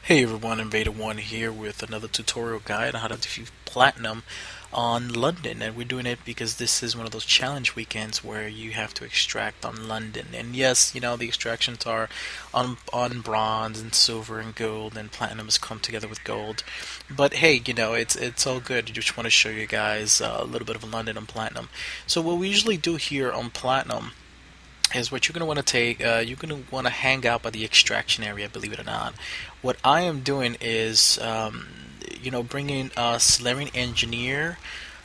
Hey everyone, INVADERONE here with another tutorial guide on how to defeat Platinum on London. And we're doing it because this is one of those challenge weekends where you have to extract on London. And yes, the extractions are on bronze and silver and gold, and Platinum has come together with gold. But hey, it's all good. I just want to show you guys a little bit of London on Platinum. So what we usually do here on Platinum is what you're going to want to take. You're going to want to hang out by the extraction area, believe it or not. What I am doing is, bringing a Salarian engineer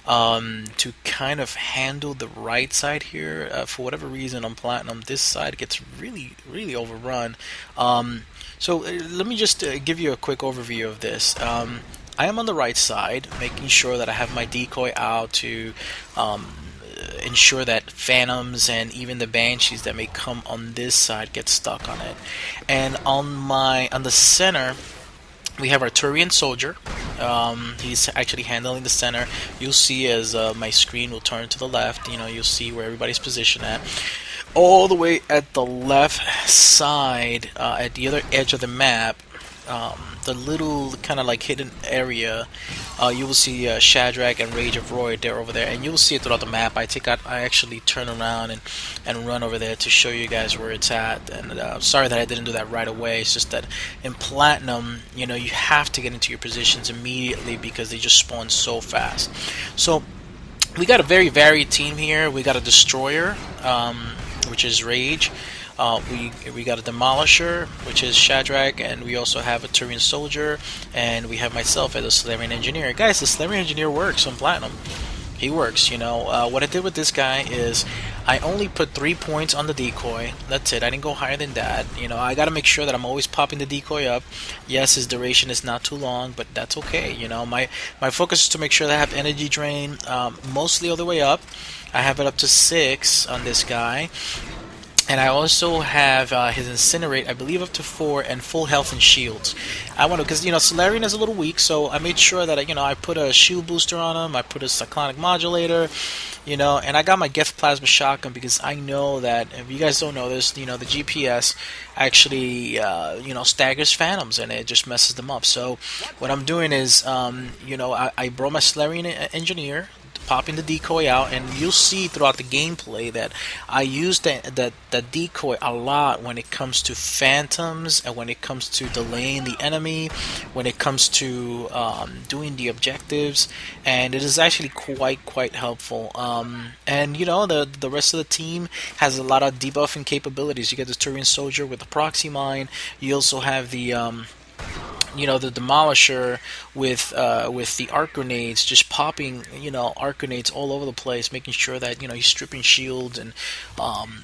to kind of handle the right side here. For whatever reason on Platinum, this side gets really, really overrun. Let me just give you a quick overview of this. I am on the right side, making sure that I have my decoy out to ensure that phantoms and even the banshees that may come on this side get stuck on it. And on the center, we have our Turian soldier. He's actually handling the center. You'll see as my screen will turn to the left. You'll see where everybody's positioned at. All the way at the left side, at the other edge of the map, the little kind of like hidden area, you will see Shadrach and Rage of Roy. They're over there, and you'll see it throughout the map. I actually turn around and run over there to show you guys where it's at. And sorry that I didn't do that right away. It's just that in Platinum, you have to get into your positions immediately because they just spawn so fast. So we got a very varied team here. We got a destroyer, which is Rage. We got a Demolisher, which is Shadrach, and we also have a Turian Soldier, and we have myself as a Salarian Engineer. Guys, the Salarian Engineer works on Platinum. He works, What I did with this guy is I only put 3 points on the decoy. That's it. I didn't go higher than that. I got to make sure that I'm always popping the decoy up. Yes, his duration is not too long, but that's okay. My focus is to make sure that I have energy drain mostly all the way up. I have it up to 6 on this guy. And I also have his Incinerate, I believe, up to 4, and full health and shields. I want to, because Salarian is a little weak, so I made sure that I put a shield booster on him. I put a cyclonic modulator, and I got my Geth plasma shotgun because I know that if you guys don't know this, the GPS actually staggers phantoms and it just messes them up. So what I'm doing is I brought my Salarian engineer, popping the decoy out, and you'll see throughout the gameplay that I use the decoy a lot when it comes to phantoms, and when it comes to delaying the enemy, when it comes to doing the objectives, and it is actually quite helpful. And the rest of the team has a lot of debuffing capabilities. You get the Turian Soldier with the proxy mine. You also have the the Demolisher with the arc grenades, just popping arc grenades all over the place, making sure that he's stripping shields and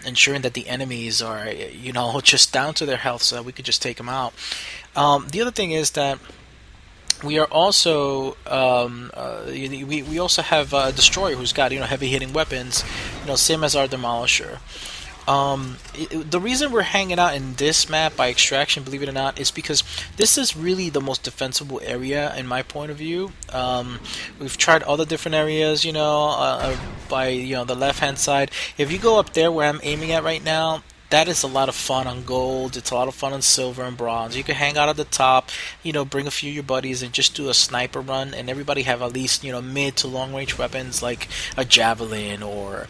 ensuring that the enemies are just down to their health so that we could just take them out. The other thing is that we are also we also have a Destroyer who's got heavy hitting weapons, same as our Demolisher. The reason we're hanging out in this map by extraction, believe it or not, is because this is really the most defensible area in my point of view. We've tried other different areas, by the left hand side. If you go up there where I'm aiming at right now, that is a lot of fun on gold. It's a lot of fun on silver and bronze. You can hang out at the top, bring a few of your buddies and just do a sniper run, and everybody have at least mid to long range weapons like a javelin or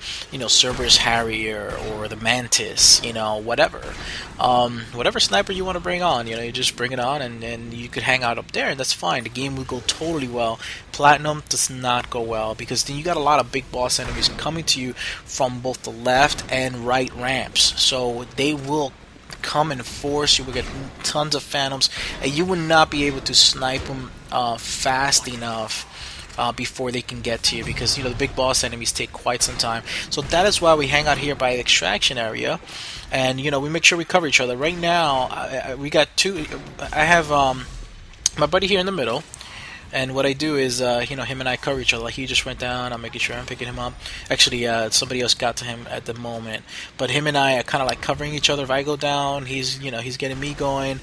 Cerberus Harrier or the Mantis, whatever. Whatever sniper you want to bring on, you just bring it on, and you could hang out up there, and that's fine. The game will go totally well. Platinum does not go well because then you got a lot of big boss enemies coming to you from both the left and right ramps. So they will come and force you. We get tons of phantoms, and you will not be able to snipe them fast enough before they can get to you, because the big boss enemies take quite some time. So that is why we hang out here by the extraction area, and we make sure we cover each other. Right now, we got two. I have my buddy here in the middle. And what I do is, him and I cover each other. Like, he just went down. I'm making sure I'm picking him up. Actually, somebody else got to him at the moment. But him and I are kind of like covering each other. If I go down, he's getting me going.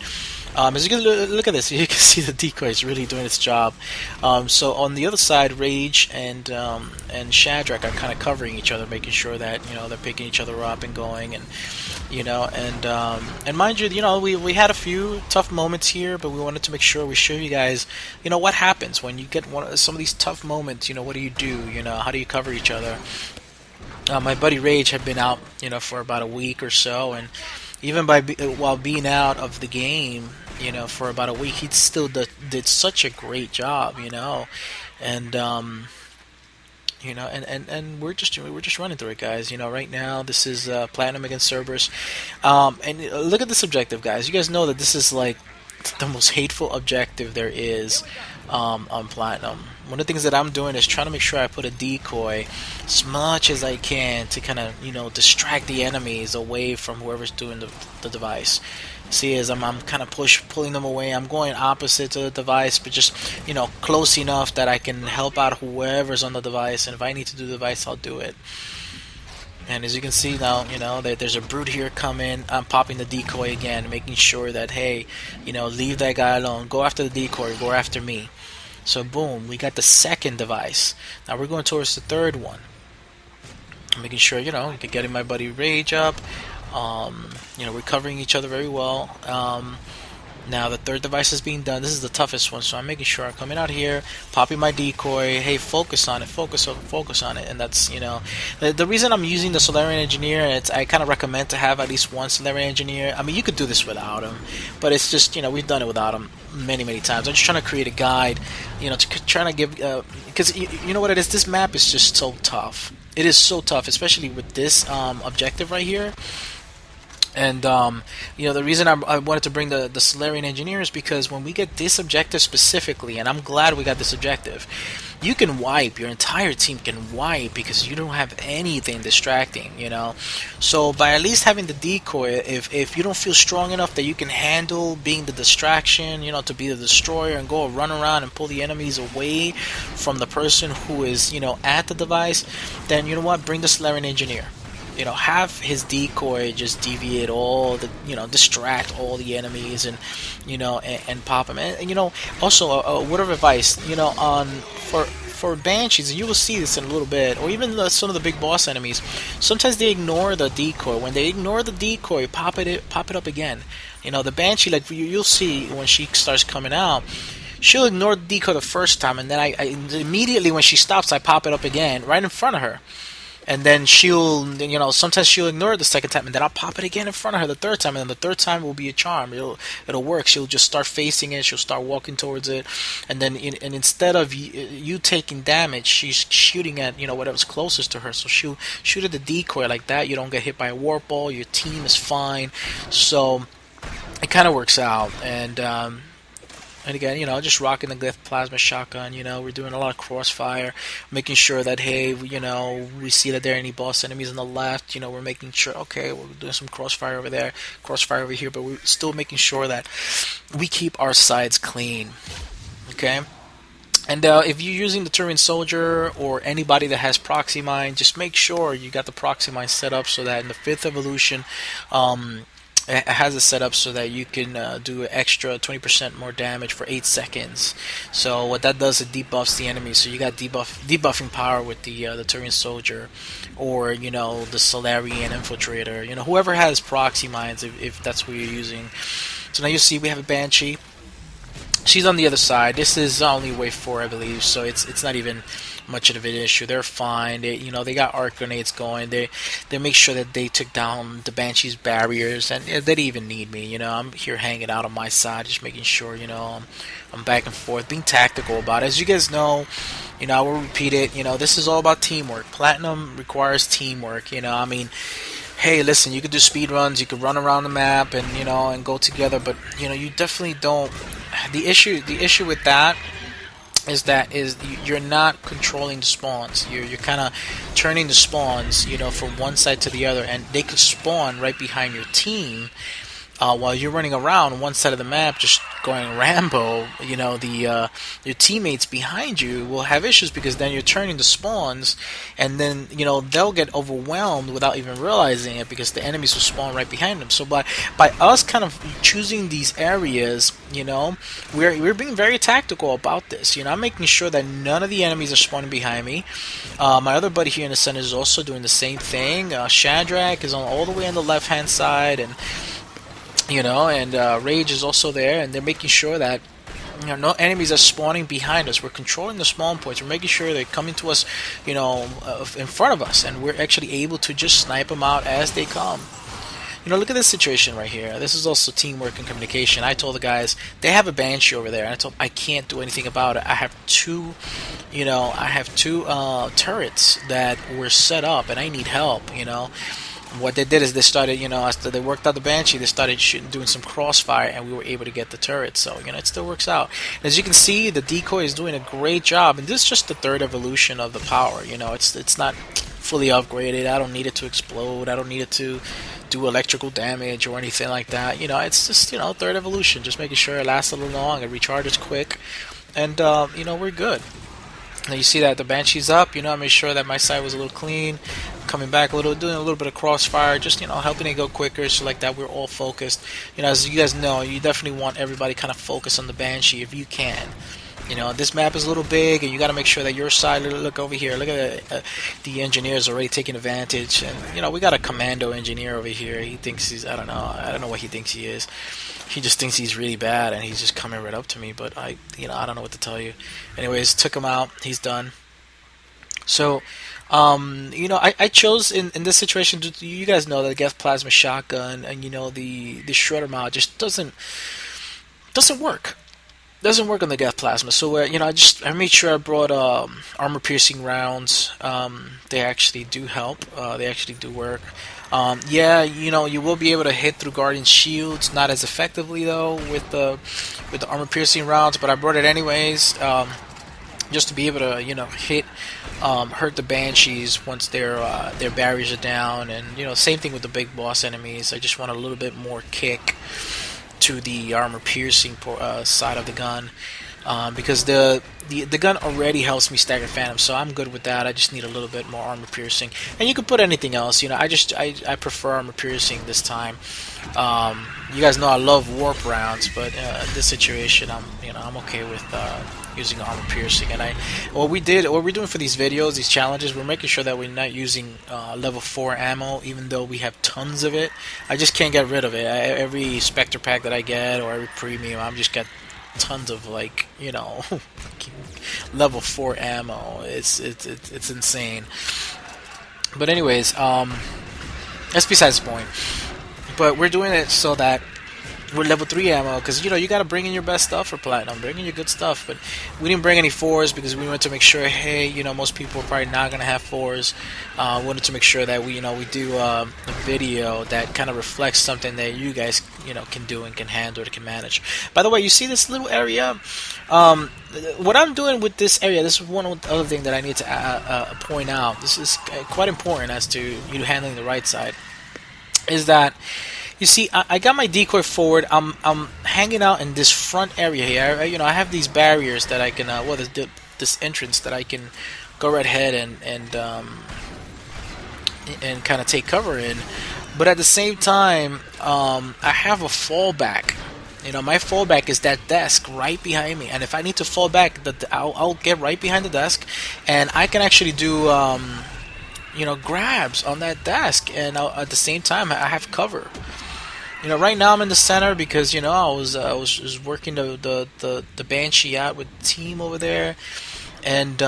As you can look at this, you can see the decoy is really doing its job. So on the other side, Rage and Shadrach are kind of covering each other, making sure that they're picking each other up and going, and and mind you, we had a few tough moments here, but we wanted to make sure we show you guys, what happens when you get some of these tough moments. What do you do? How do you cover each other? My buddy Rage had been out, for about a week or so, and even while being out of the game, for about a week, he still did such a great job, and and we're just running through it, guys. Right now this is Platinum against Cerberus, and look at this objective, guys. You guys know that this is like the most hateful objective there is on Platinum. One of the things that I'm doing is trying to make sure I put a decoy as much as I can to kind of distract the enemies away from whoever's doing the device. See, as I'm kind of pulling them away, I'm going opposite to the device, but just close enough that I can help out whoever's on the device, and if I need to do the device, I'll do it. And as you can see now, there's a brute here coming. I'm popping the decoy again, making sure that, hey, leave that guy alone. Go after the decoy. Go after me. So boom, we got the second device. Now we're going towards the third one. I'm making sure, getting my buddy Rage up. We're covering each other very well. Now the third device is being done. This is the toughest one, so I'm making sure I'm coming out here, popping my decoy. Hey, focus on it, focus on it, and that's the reason I'm using the Salarian engineer. I kind of recommend to have at least one Salarian engineer. I mean, you could do this without him, but it's just we've done it without him many times. I'm just trying to create a guide, trying to give because you know what it is. This map is just so tough. It is so tough, especially with this objective right here. And the reason I wanted to bring the Salarian engineer is because when we get this objective specifically, and I'm glad we got this objective, you can wipe, your entire team can wipe because you don't have anything distracting, So by at least having the decoy, if you don't feel strong enough that you can handle being the distraction, to be the destroyer and go run around and pull the enemies away from the person who is, at the device, then you know what, bring the Salarian engineer. Have his decoy just deviate all the, distract all the enemies, and and pop them. And also a word of advice, on for Banshees, you will see this in a little bit, or even some of the big boss enemies. Sometimes they ignore the decoy. When they ignore the decoy, pop it up again. The Banshee, like you'll see when she starts coming out, she'll ignore the decoy the first time, and then I immediately when she stops, I pop it up again right in front of her. And then she'll, sometimes she'll ignore it the second time, and then I'll pop it again in front of her the third time, and then the third time will be a charm. It'll work. She'll just start facing it. She'll start walking towards it, and then and instead of you taking damage, she's shooting at whatever's closest to her. So she'll shoot at the decoy like that. You don't get hit by a warp ball. Your team is fine. So it kind of works out, and again, just rocking the Glyph plasma shotgun. We're doing a lot of crossfire, making sure that, hey, we see that there are any boss enemies on the left. We're making sure, okay, we're doing some crossfire over there, crossfire over here, but we're still making sure that we keep our sides clean. Okay? And if you're using the Turian Soldier or anybody that has proxy mine, just make sure you got the proxy mine set up so that in the 5th evolution, it has it set up so that you can do an extra 20% more damage for 8 seconds. So what that does, it debuffs the enemy. So you got debuffing power with the Turian Soldier, or the Salarian Infiltrator. Whoever has proxy mines, if that's what you're using. So now you see we have a Banshee. She's on the other side. This is only wave 4, I believe. So it's not even much of an issue. They're fine. They got arc grenades going. They make sure that they took down the Banshee's barriers, and they didn't even need me. I'm here hanging out on my side, just making sure I'm back and forth, being tactical about it. As you guys know, I will repeat it. This is all about teamwork. Platinum requires teamwork. Hey, listen, you could do speed runs, you could run around the map, and and go together, but you definitely don't. The issue with that is you're not controlling the spawns. You're kind of turning the spawns, from one side to the other, and they could spawn right behind your team, while you're running around one side of the map just going Rambo, you know, the your teammates behind you will have issues because then you're turning the spawns, and then, you know, they'll get overwhelmed without even realizing it because the enemies will spawn right behind them. So by us kind of choosing these areas, you know, we're being very tactical about this. You know, I'm making sure that none of the enemies are spawning behind me. My other buddy here in the center is also doing the same thing. Shadrach is on all the way on the left hand side, and you know, and Rage is also there, and they're making sure that, you know, no enemies are spawning behind us. We're controlling the spawn points. We're making sure they're coming to us, you know, in front of us, and we're actually able to just snipe them out as they come. You know, look at this situation right here. This is also teamwork and communication. I told the guys, they have a Banshee over there, and I told them I can't do anything about it. I have two, you know, turrets that were set up, and I need help, you know. What they did is they started, you know, after they worked out the Banshee, they started doing some crossfire, and we were able to get the turret. So, you know, it still works out. As you can see, the decoy is doing a great job, and this is just the third evolution of the power. You know, it's not fully upgraded. I don't need it to explode. I don't need it to do electrical damage or anything like that. You know, it's just, you know, third evolution, just making sure it lasts a little long, it recharges quick, and you know, we're good. Now you see that the Banshee's up. You know, I made sure that my side was a little clean. Coming back a little, doing a little bit of crossfire, just, you know, helping it go quicker, so like that we're all focused. You know, as you guys know, you definitely want everybody kind of focused on the Banshee if you can. You know, this map is a little big, and you got to make sure that your side. Look over here. Look at the engineers already taking advantage, and you know, we got a commando engineer over here. He thinks he's, I don't know what he thinks he is. He just thinks he's really bad, and he's just coming right up to me. But I don't know what to tell you. Anyways, took him out. He's done. So, you know, I chose in this situation. You guys know that the gas plasma shotgun and, you know, the shredder mod just doesn't work. Doesn't work on the gas plasma. So you know, I made sure I brought armor piercing rounds. They actually do help. They actually do work. Yeah, you know, you will be able to hit through Guardian shields, not as effectively though with the armor piercing rounds. But I brought it anyways, just to be able to, you know, hurt the Banshees once their barriers are down. And, you know, same thing with the big boss enemies. I just want a little bit more kick to the armor piercing side of the gun, because the gun already helps me stagger phantoms, so I'm good with that. I just need a little bit more armor piercing, and you could put anything else. You know, I prefer armor piercing this time. You guys know I love warp rounds, but this situation, I'm okay with using armor piercing. And what we're doing for these videos, these challenges, we're making sure that we're not using level 4 ammo, even though we have tons of it. I just can't get rid of it. Every Spectre pack that I get, or every premium, I'm just got tons of, like, you know, level 4 ammo. It's insane. But anyways, that's besides the point. But we're doing it so that we're level 3 ammo, because, you know, you got to bring in your best stuff for platinum, bring in your good stuff. But we didn't bring any 4s because we wanted to make sure, hey, you know, most people are probably not going to have 4s. We wanted to make sure that we do a video that kind of reflects something that you guys, you know, can do and can handle, and can manage. By the way, you see this little area? What I'm doing with this area, this is one other thing that I need to point out. This is quite important as to you handling the right side, is that, you see, I got my decoy forward. I'm hanging out in this front area here. You know, I have these barriers that I can, this entrance that I can go right ahead and kind of take cover in. But at the same time, I have a fallback. You know, my fallback is that desk right behind me, and if I need to fall back, I'll get right behind the desk, and I can actually do you know, grabs on that desk, and at the same time I have cover. You know, right now I'm in the center because, you know, I was working the Banshee out with the team over there, and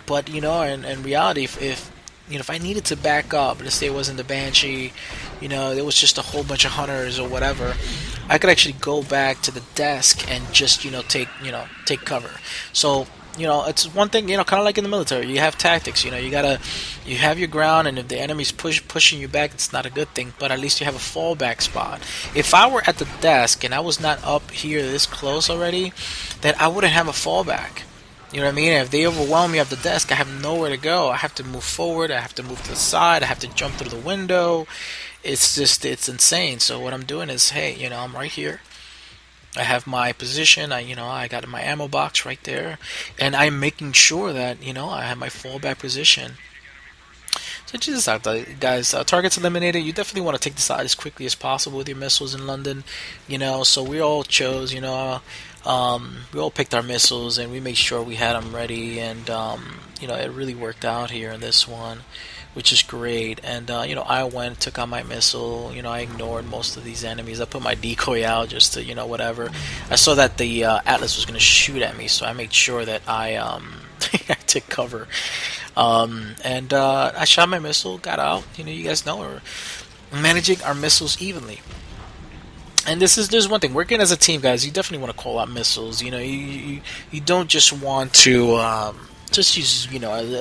but, you know, in reality, if you know, if I needed to back up, let's say it wasn't the Banshee, you know, it was just a whole bunch of hunters or whatever, I could actually go back to the desk and just, you know, take cover. So, you know, it's one thing, you know, kind of like in the military, you have tactics. You know, you have your ground, and if the enemy's pushing you back, it's not a good thing, but at least you have a fallback spot. If I were at the desk and I was not up here this close already, then I wouldn't have a fallback. You know what I mean? If they overwhelm me at the desk, I have nowhere to go. I have to move forward, I have to move to the side, I have to jump through the window. it's insane. So what I'm doing is, hey, I'm right here. I have my position. I got my ammo box right there, and I'm making sure that I have my fallback position. So check this out, guys. Targets eliminated. You definitely want to take this out as quickly as possible with your missiles in London. So we all chose. We all picked our missiles and we made sure we had them ready, and it really worked out here in this one, which is great. And I went, took out my missile. I ignored most of these enemies. I put my decoy out just to whatever. I saw that the Atlas was going to shoot at me, so I made sure that I I took cover. And I shot my missile, got out. You guys know we're managing our missiles evenly. And there's one thing, working as a team, guys. You definitely want to call out missiles. You don't just want to just use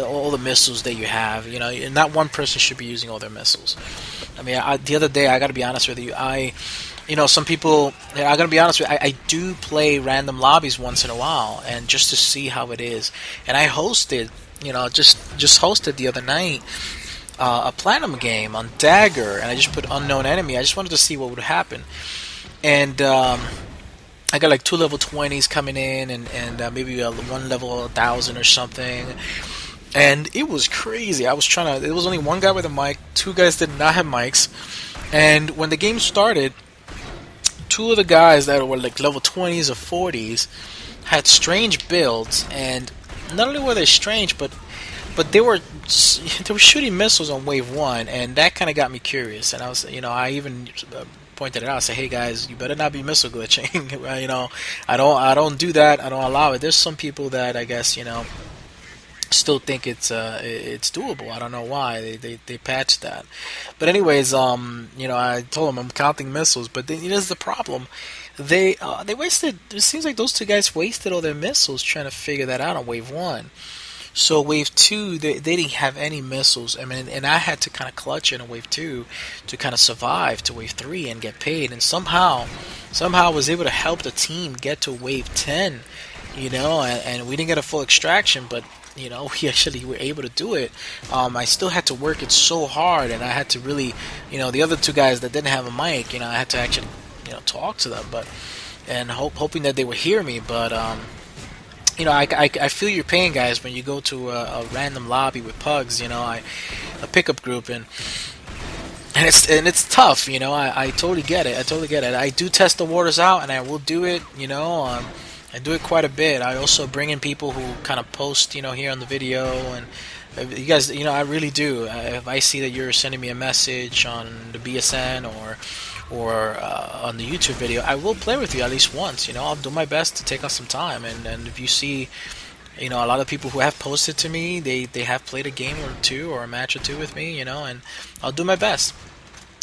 all the missiles that you have. And not one person should be using all their missiles. I mean, the other day, I got to be honest with you, some people, I gotta be honest with you, I do play random lobbies once in a while, and just to see how it is. And I hosted, just hosted the other night a platinum game on Dagger, and I just put unknown enemy. I just wanted to see what would happen. And I got like 2 level 20s coming in, and maybe one level 1000 or something. And it was crazy. There was only one guy with a mic, 2 guys did not have mics. And when the game started, 2 of the guys that were like level 20s or 40s had strange builds, and not only were they strange, but they were shooting missiles on wave 1, and that kind of got me curious. And I was, I even pointed it out. I said, "Hey guys, you better not be missile glitching." I don't do that. I don't allow it. There's some people that I guess still think it's doable. I don't know why they patched that. But anyways, I told them I'm counting missiles, but here's the problem. They wasted. It seems like those 2 guys wasted all their missiles trying to figure that out on wave 1. So wave 2, they didn't have any missiles. I mean, and I had to kind of clutch in wave 2 to kind of survive to wave 3 and get paid. And somehow I was able to help the team get to wave 10. And we didn't get a full extraction, but we actually were able to do it. I still had to work it so hard, and I had to really, the other 2 guys that didn't have a mic, I had to actually, talk to them, and hoping that they would hear me. But I feel your pain, guys, when you go to a random lobby with pugs, a pickup group, and it's tough, I totally get it. I do test the waters out, and I will do it, I do it quite a bit. I also bring in people who kind of post, here on the video, and you guys, I really do. If I see that you're sending me a message on the BSN or on the YouTube video, I will play with you at least once. I'll do my best to take out some time. And if you see, a lot of people who have posted to me, they have played a game or 2 or a match or 2 with me, and I'll do my best.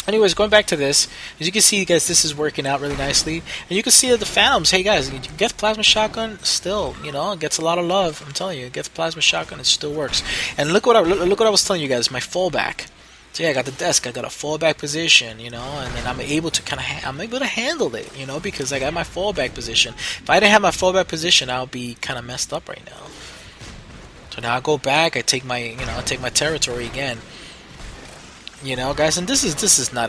Anyways, going back to this, as you can see, guys, this is working out really nicely. And you can see that the Phantoms, hey guys, you get the plasma shotgun, still, it gets a lot of love. I'm telling you, get the plasma shotgun, it still works. And look what I was telling you guys, my fallback. So yeah, I got the desk, I got a fallback position, and then I'm able to handle it, because I got my fallback position. If I didn't have my fallback position, I'll be kind of messed up right now. So now I go back, I take my territory again. Guys, and this is not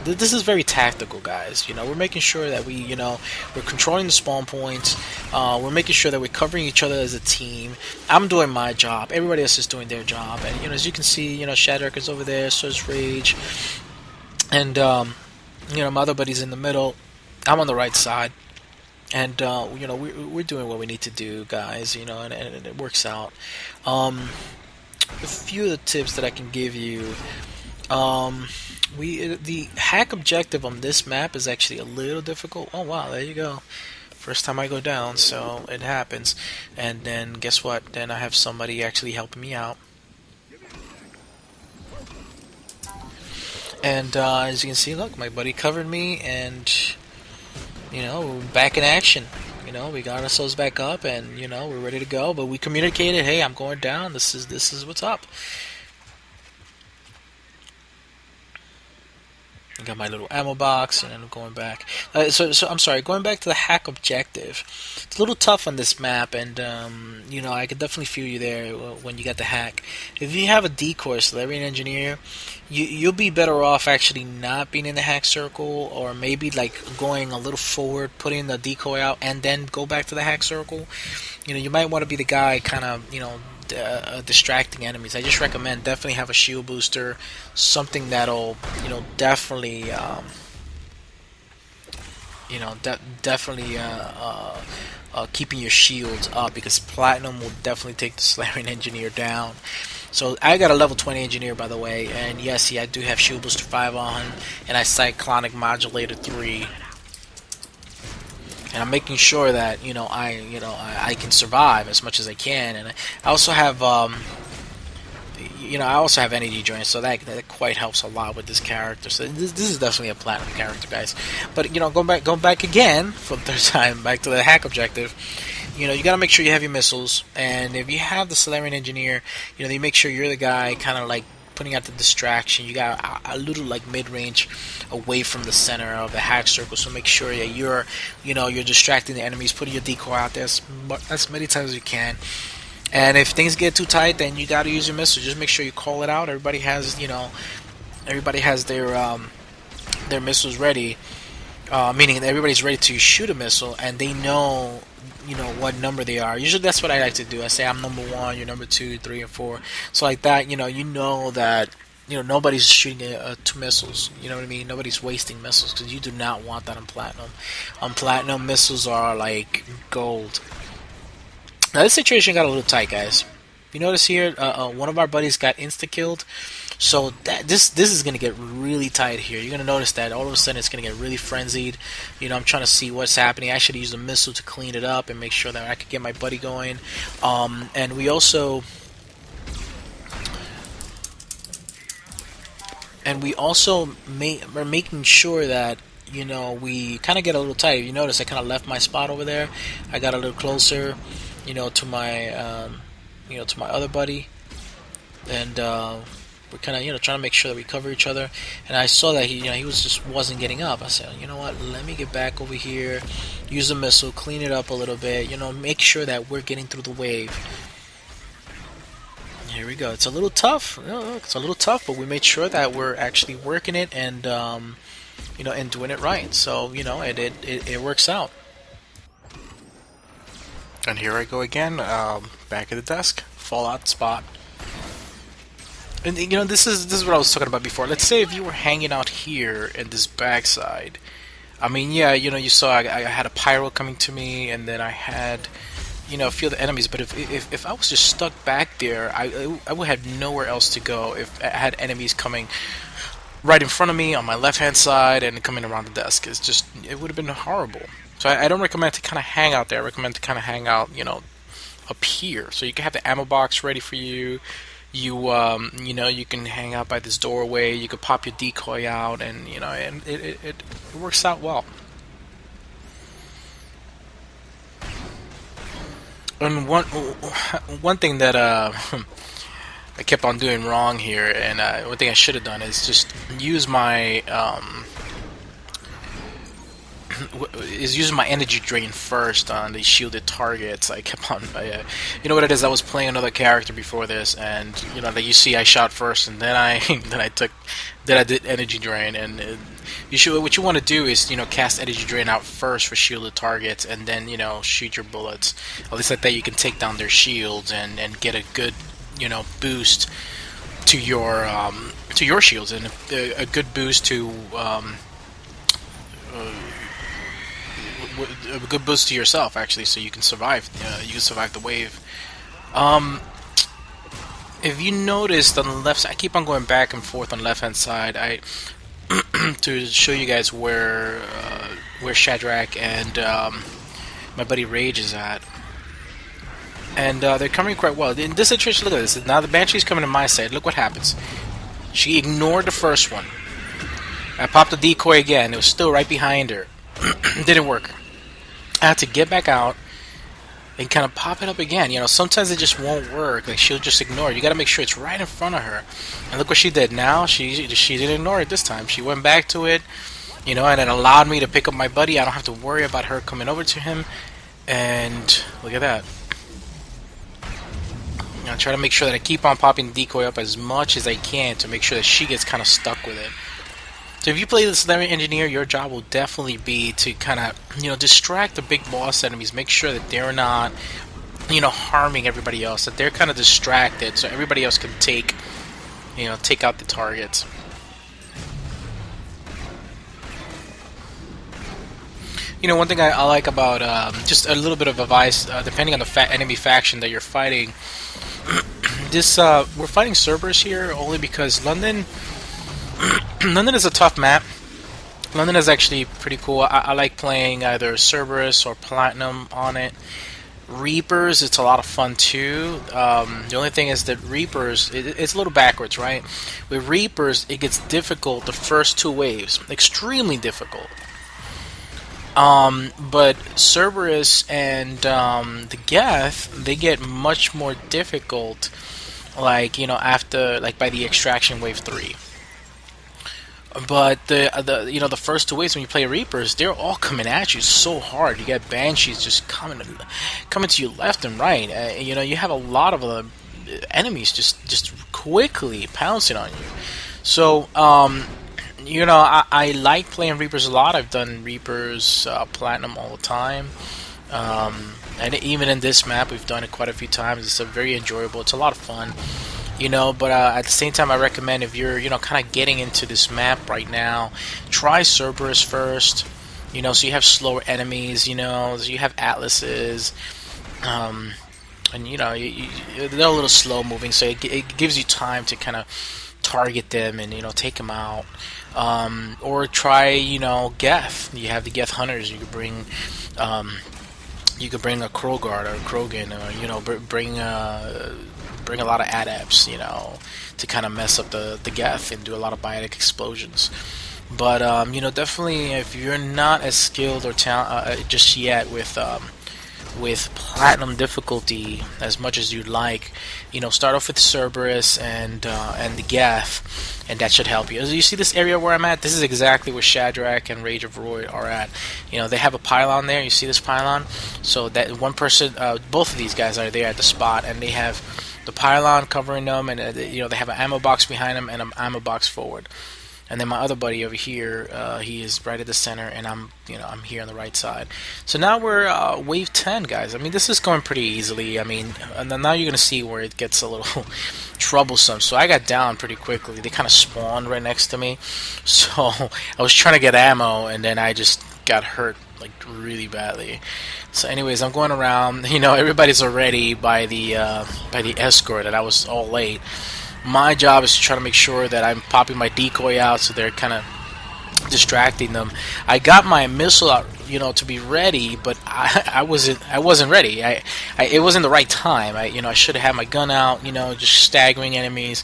this is very tactical, guys. We're making sure that we're controlling the spawn points. We're making sure that we're covering each other as a team. I'm doing my job. Everybody else is doing their job. And as you can see, Shadrach is over there, so is Rage, and my other buddy's in the middle. I'm on the right side, and we're doing what we need to do, guys. And it works out. A few of the tips that I can give you. The hack objective on this map is actually a little difficult. Oh wow, there you go. First time I go down, so it happens. And then guess what? Then I have somebody actually helping me out. And as you can see, look, my buddy covered me, and we're back in action. We got ourselves back up, and we're ready to go. But we communicated, hey, I'm going down. This is what's up. I got my little ammo box, and then I'm going back. So I'm sorry, going back to the hack objective. It's a little tough on this map, and you know, I could definitely feel you there when you got the hack. If you have a decoy Salarian engineer, you'll be better off actually not being in the hack circle, or maybe like going a little forward, putting the decoy out, and then go back to the hack circle. You know, you might want to be the guy kind of, you know, distracting enemies. I just recommend definitely have a shield booster, something that'll, you know, definitely definitely keeping your shields up, because platinum will definitely take the Salarian engineer down. So I got a level 20 engineer, by the way, and yes, I do have shield booster 5 on, and I cyclonic modulator 3. And I'm making sure that I can survive as much as I can, and I also have I also have energy drain, so that quite helps a lot with this character. So this is definitely a platinum character, guys. But you know, going back again for the third time, back to the hack objective. You know, you gotta make sure you have your missiles, and if you have the Salarian engineer, you know, you make sure you're the guy kind of like putting out the distraction. You got a little like mid-range away from the center of the hack circle, so make sure that you're distracting the enemies, putting your decoy out there as many times as you can. And if things get too tight, then you got to use your missile. Just make sure you call it out. Everybody has their missiles ready, meaning everybody's ready to shoot a missile, and they know what number they are. Usually that's what I like to do. I say I'm number 1, you're number 2, 3, and 4. So like that, you know that nobody's shooting 2 missiles. You know what I mean? Nobody's wasting missiles, because you do not want that on platinum. On platinum, missiles are like gold. Now this situation got a little tight, guys. You notice here, one of our buddies got insta-killed. So this is going to get really tight here. You're going to notice that all of a sudden it's going to get really frenzied. You know, I'm trying to see what's happening. I should use a missile to clean it up and make sure that I could get my buddy going. And we also... are making sure that, you know, we kind of get a little tight. You notice I kind of left my spot over there. I got a little closer, to my, to my other buddy, and we're kind of, trying to make sure that we cover each other. And I saw that he wasn't getting up. I said, you know what? Let me get back over here, use a missile, clean it up a little bit. Make sure that we're getting through the wave. Here we go. It's a little tough. It's a little tough, but we made sure that we're actually working it and and doing it right. So it works out. And here I go again, back at the desk, fallout spot. And this is what I was talking about before. Let's say if you were hanging out here in this backside. I mean, yeah, you saw I had a pyro coming to me, and then I had a few of the enemies. But if I was just stuck back there, I would have nowhere else to go if I had enemies coming right in front of me on my left hand side and coming around the desk. It would have been horrible. So I don't recommend to kind of hang out there. I recommend to kind of hang out, up here. So you can have the ammo box ready for you. You can hang out by this doorway. You could pop your decoy out, and and it works out well. And one thing that I kept on doing wrong here, and one thing I should have done is just use my using my energy drain first on the shielded targets. I kept on, you know what it is? I was playing another character before this, and like you see, I shot first, and then I did energy drain. And what you want to do is cast energy drain out first for shielded targets, and then shoot your bullets. At least like that, you can take down their shields and get a good boost to your shields, and a good boost to a good boost to yourself, actually, so you can survive. You can survive the wave. If you noticed on the left side, I keep on going back and forth on the left hand side. To show you guys where Shadrach and my buddy Rage is at, and they're coming quite well. In this situation, look at this. Now the Banshee's coming to my side. Look what happens. She ignored the first one. I popped the decoy again. It was still right behind her. Didn't work. I had to get back out, and kind of pop it up again. You know, sometimes it just won't work. Like she'll just ignore it. You got to make sure it's right in front of her. And look what she did now. She didn't ignore it this time. She went back to it. You know, and it allowed me to pick up my buddy. I don't have to worry about her coming over to him. And look at that. I try to make sure that I keep on popping the decoy up as much as I can to make sure that she gets kind of stuck with it. So if you play the Salarian Engineer, your job will definitely be to kind of, you know, distract the big boss enemies. Make sure that they're not, you know, harming everybody else. That they're kind of distracted so everybody else can take, you know, take out the targets. You know, one thing I like about just a little bit of advice, depending on the enemy faction that you're fighting. This we're fighting Cerberus here only because London London is a tough map. London is actually pretty cool. I like playing either Cerberus or Platinum on it. Reapers, it's a lot of fun too. The only thing is that Reapers, it's a little backwards, right? With Reapers, it gets difficult the first two waves, extremely difficult. But Cerberus and the Geth, they get much more difficult, like, you know, after, like, by the extraction wave 3. But the you know, the first two waves when you play Reapers, they're all coming at you so hard. You get Banshees just coming to you left and right. You know, you have a lot of enemies just quickly pouncing on you. So you know, I like playing Reapers a lot. I've done Reapers Platinum all the time. And even in this map, we've done it quite a few times. It's very enjoyable. It's a lot of fun. You know, but at the same time, I recommend if you're, you know, kind of getting into this map right now, try Cerberus first. You know, so you have slower enemies. You know, so you have Atlases, and you know, they're a little slow moving, so it gives you time to kind of target them and, you know, take them out. Or try, you know, Geth. You have the Geth Hunters. You could bring a Krogard or a Krogan, or, you know, bring a lot of adepts, you know, to kind of mess up the Geth and do a lot of biotic explosions. But you know, definitely if you're not as skilled or just yet with Platinum difficulty as much as you'd like, you know, start off with Cerberus and the Geth, and that should help you. As you see this area where I'm at, this is exactly where Shadrach and Rage of Roy are at. You know, they have a pylon there. You see this pylon? So that one person, both of these guys are there at the spot, and they have the pylon covering them, and you know, they have an ammo box behind them and an ammo box forward. And then my other buddy over here, he is right at the center, and I'm here on the right side. So now we're wave 10, guys. I mean, this is going pretty easily. I mean, and then now you're gonna see where it gets a little troublesome. So I got down pretty quickly. They kind of spawned right next to me, so I was trying to get ammo, and then I just got hurt like really badly. So anyways, I'm going around. You know, everybody's already by the escort, and I was all late. My job is to try to make sure that I'm popping my decoy out, so they're kind of distracting them. I got my missile out, you know, to be ready, but I wasn't ready. It wasn't the right time. I should have had my gun out, you know, just staggering enemies.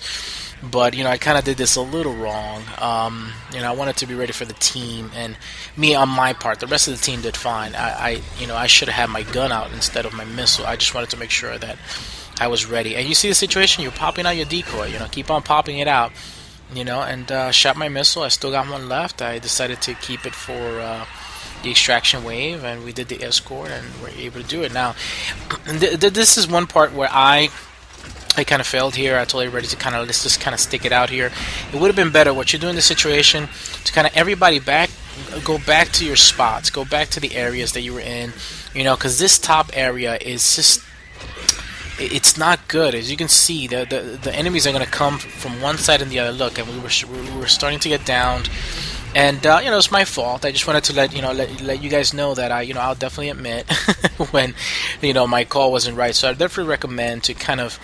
But, you know, I kind of did this a little wrong. You know, I wanted to be ready for the team, and me on my part. The rest of the team did fine. I should have had my gun out instead of my missile. I just wanted to make sure that I was ready. And you see the situation, you're popping out your decoy, you know, keep on popping it out, you know, and shot my missile. I still got one left. I decided to keep it for the extraction wave, and we did the escort, and we're able to do it. Now, this is one part where I kind of failed here. I told everybody to let's just kind of stick it out here. It would have been better what you do in this situation to kind of everybody go back to your spots, go back to the areas that you were in, you know, because this top area is just, it's not good. As you can see, the enemies are going to come from one side and the other. Look, and we were starting to get downed, and you know, it's my fault. I just wanted to let you guys know that I'll definitely admit when, you know, my call wasn't right. So I definitely recommend to kind of,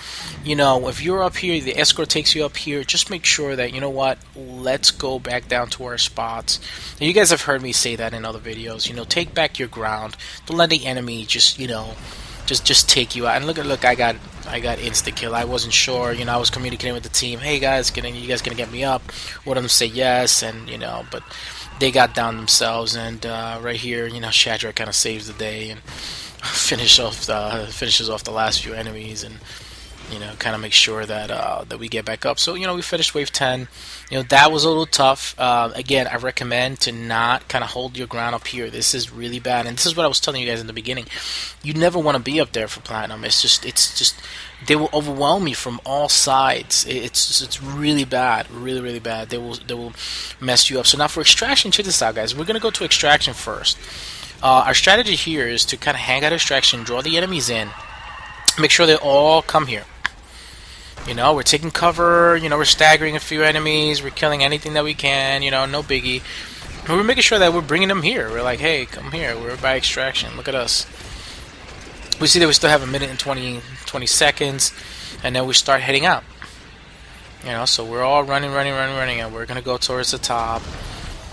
you know, if you're up here, the escort takes you up here, just make sure that, you know what, let's go back down to our spots. And you guys have heard me say that in other videos. You know, take back your ground. Don't let the enemy just, you know, just take you out. And look, I got insta kill. I wasn't sure, you know, I was communicating with the team, hey guys, you guys gonna get me up? One of them say yes, and you know, but they got down themselves, and right here, you know, Shadrach kind of saves the day and finishes off the last few enemies, and kind of make sure that that we get back up. So we finished wave 10. That was a little tough. Again, I recommend to not kind of hold your ground up here. This is really bad, and this is what I was telling you guys in the beginning. You never want to be up there for platinum. It's just they will overwhelm you from all sides. It's really bad, really bad. They will mess you up. So now for extraction, check this out, guys. We're gonna go to extraction first. Our strategy here is to kind of hang out extraction, draw the enemies in, make sure they all come here. We're taking cover, we're staggering a few enemies, we're killing anything that we can, no biggie. But we're making sure that we're bringing them here. We're like, hey, come here, we're by extraction, look at us. We see that we still have a minute and 20 seconds, and then we start heading out. So we're all running, and we're going to go towards the top.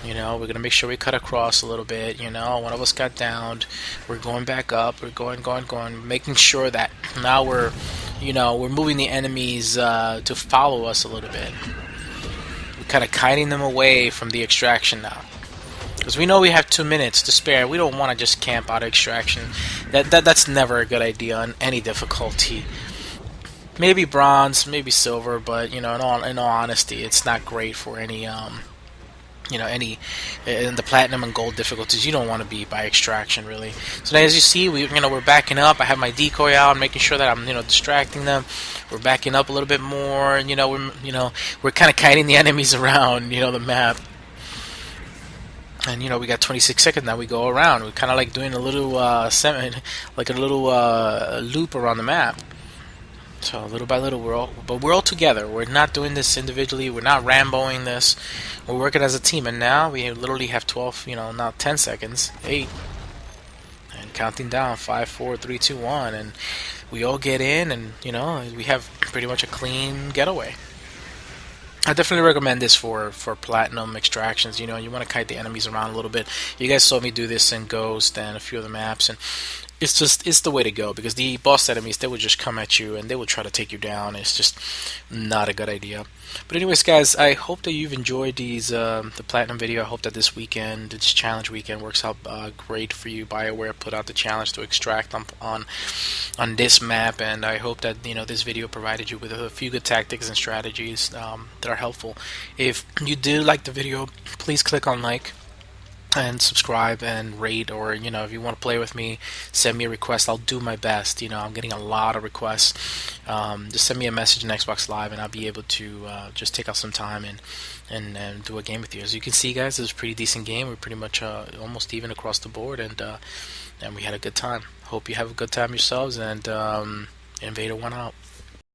We're going to make sure we cut across a little bit. One of us got downed. We're going back up. We're going, making sure that now we're moving the enemies to follow us a little bit. We're kind of kiting them away from the extraction now. Because we know we have 2 minutes to spare. We don't want to just camp out of extraction. That's never a good idea on any difficulty. Maybe bronze, maybe silver, but in all honesty, it's not great for any in the platinum and gold difficulties. You don't want to be by extraction, really. So now, as you see, we're backing up. I have my decoy out, making sure that I'm distracting them. We're backing up a little bit more. We're kind of kiting the enemies around the map. And we got 26 seconds now. We go around. We're kind of like doing a little loop around the map. So little by little, we're all together. We're not doing this individually. We're not Ramboing this. We're working as a team. And now we literally have 12, now 10 seconds, 8, and counting down, 5, 4, 3, 2, 1, and we all get in, and we have pretty much a clean getaway. I definitely recommend this for platinum extractions. You want to kite the enemies around a little bit. You guys saw me do this in Ghost and a few other maps, and it's the way to go, because the boss enemies, they will just come at you and they will try to take you down. It's just not a good idea. But anyways, guys, I hope that you've enjoyed the platinum video. I hope that this challenge weekend works out great for you. BioWare put out the challenge to extract on this map, and I hope that this video provided you with a few good tactics and strategies that are helpful. If you did like the video, please click on like and subscribe and rate, or if you want to play with me, send me a request. I'll do my best. I'm getting a lot of requests. Just send me a message in Xbox Live, and I'll be able to just take out some time and do a game with you. As you can see, guys, it was a pretty decent game. We're pretty much almost even across the board, and we had a good time. Hope you have a good time yourselves, and INVADERONE out.